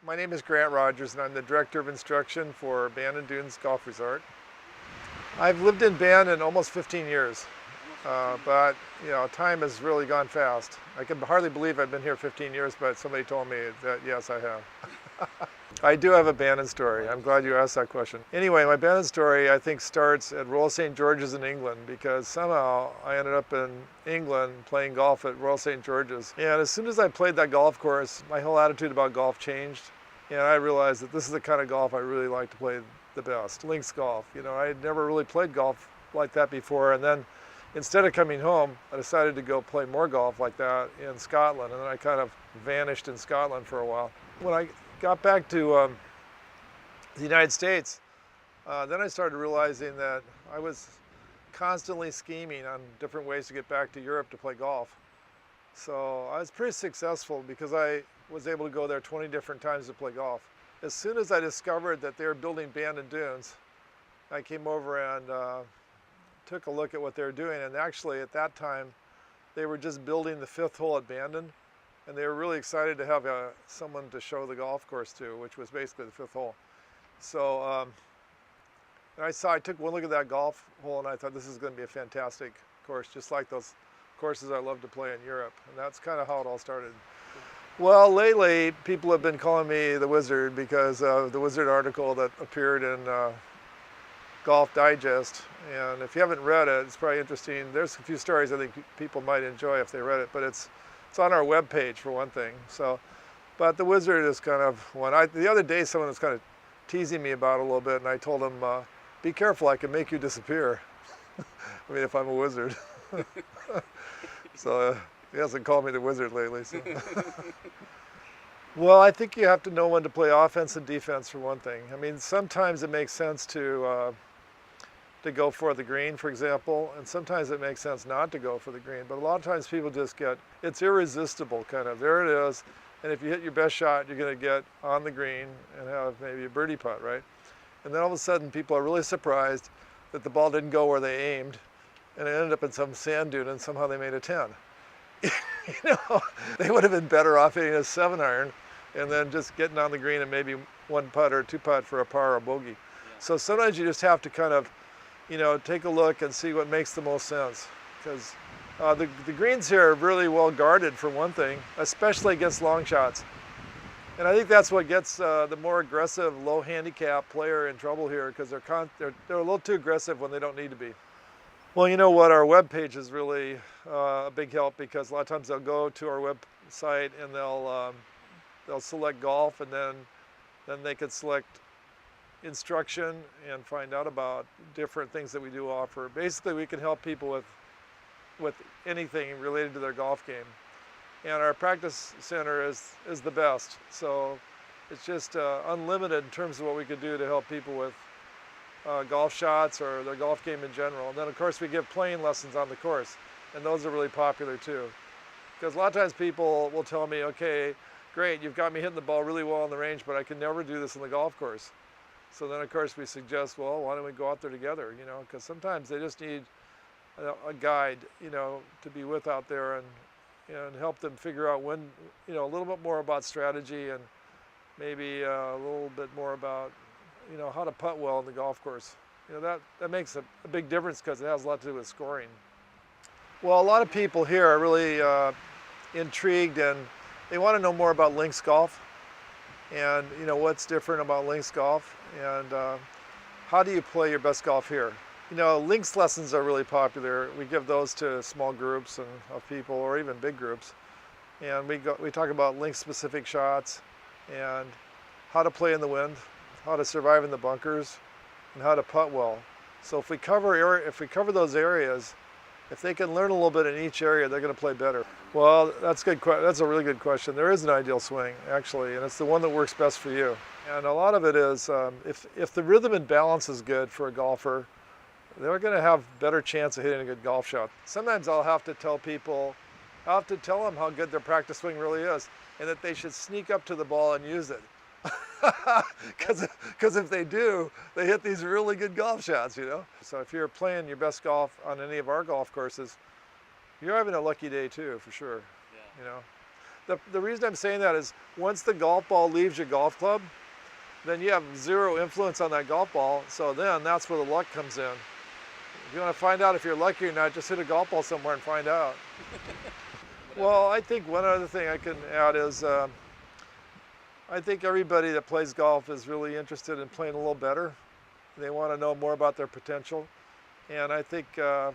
My name is Grant Rogers and I'm the Director of Instruction for Bandon Dunes Golf Resort. I've lived in Bandon almost 15 years, but time has really gone fast. I can hardly believe I've been here 15 years, but somebody told me that yes, I have. I do have a Bandon story. I'm glad you asked that question. Anyway, my Bandon story I think starts at Royal St. George's in England, because somehow I ended up in England playing golf at Royal St. George's. And as soon as I played that golf course, my whole attitude about golf changed. And I realized that this is the kind of golf I really like to play the best, links golf. I had never really played golf like that before. And then instead of coming home, I decided to go play more golf like that in Scotland. And then I kind of vanished in Scotland for a while. When I got back to the United States, then I started realizing that I was constantly scheming on different ways to get back to Europe to play golf. So I was pretty successful because I was able to go there 20 different times to play golf. As soon as I discovered that they were building Bandon Dunes, I came over and took a look at what they were doing. And actually at that time, they were just building the 5th hole at Bandon. And they were really excited to have someone to show the golf course to, which was basically the 5th hole. So I took one look at that golf hole and I thought this is going to be a fantastic course, just like those courses I love to play in Europe. And that's kind of how it all started. Well, lately people have been calling me the Wizard because of the Wizard article that appeared in Golf Digest. And if you haven't read it, it's probably interesting. There's a few stories I think people might enjoy if they read it, but it's on our webpage for one thing. But the Wizard is kind of one. The other day someone was kind of teasing me about it a little bit, and I told him, be careful, I can make you disappear. I mean, if I'm a wizard. So he hasn't called me the Wizard lately. So. Well, I think you have to know when to play offense and defense for one thing. I mean, sometimes it makes sense to go for the green, for example, and sometimes it makes sense not to go for the green. But a lot of times people just it's irresistible, kind of. There it is, and if you hit your best shot, you're going to get on the green and have maybe a birdie putt, right? And then all of a sudden, people are really surprised that the ball didn't go where they aimed, and it ended up in some sand dune, and somehow they made a 10. They would have been better off hitting a 7-iron and then just getting on the green and maybe 1 putt or 2 putt for a par or bogey. Yeah. So sometimes you just have to kind of take a look and see what makes the most sense. Because the greens here are really well guarded for one thing, especially against long shots. And I think that's what gets the more aggressive, low handicap player in trouble here, because they're a little too aggressive when they don't need to be. Well, you know what, our webpage is really a big help, because a lot of times they'll go to our website and they'll select golf, and then they could select instruction and find out about different things that we do offer. Basically, we can help people with anything related to their golf game. And our practice center is the best. So it's just unlimited in terms of what we could do to help people with golf shots or their golf game in general. And then of course we give playing lessons on the course, and those are really popular too. Because a lot of times people will tell me, okay, great, you've got me hitting the ball really well on the range, but I can never do this in the golf course. So then of course we suggest, well, why don't we go out there together, because sometimes they just need a guide, to be with out there and help them figure out when, a little bit more about strategy and maybe a little bit more about, how to putt well in the golf course. That makes a big difference, because it has a lot to do with scoring. Well, a lot of people here are really intrigued, and they want to know more about links golf and what's different about links golf, and how do you play your best golf here. Links lessons are really popular. We give those to small groups of people, or even big groups, and we talk about links specific shots and how to play in the wind, how to survive in the bunkers, and how to putt well. So if we cover those areas, if they can learn a little bit in each area, they're going to play better. Well, that's good. That's a really good question. There is an ideal swing, actually, and it's the one that works best for you. And a lot of it is if the rhythm and balance is good for a golfer, they're going to have better chance of hitting a good golf shot. Sometimes I'll have to tell them how good their practice swing really is, and that they should sneak up to the ball and use it. Because if they do, they hit these really good golf shots, So if you're playing your best golf on any of our golf courses, you're having a lucky day too, for sure. Yeah. The reason I'm saying that is once the golf ball leaves your golf club, then you have zero influence on that golf ball. So then that's where the luck comes in. If you want to find out if you're lucky or not, just hit a golf ball somewhere and find out. Well, I think one other thing I can add is I think everybody that plays golf is really interested in playing a little better. They want to know more about their potential. And I think, I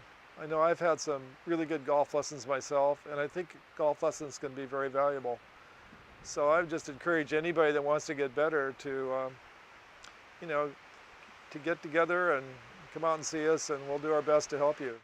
know I've had some really good golf lessons myself, and I think golf lessons can be very valuable. So I would just encourage anybody that wants to get better to, you know, to get together and come out and see us, and we'll do our best to help you.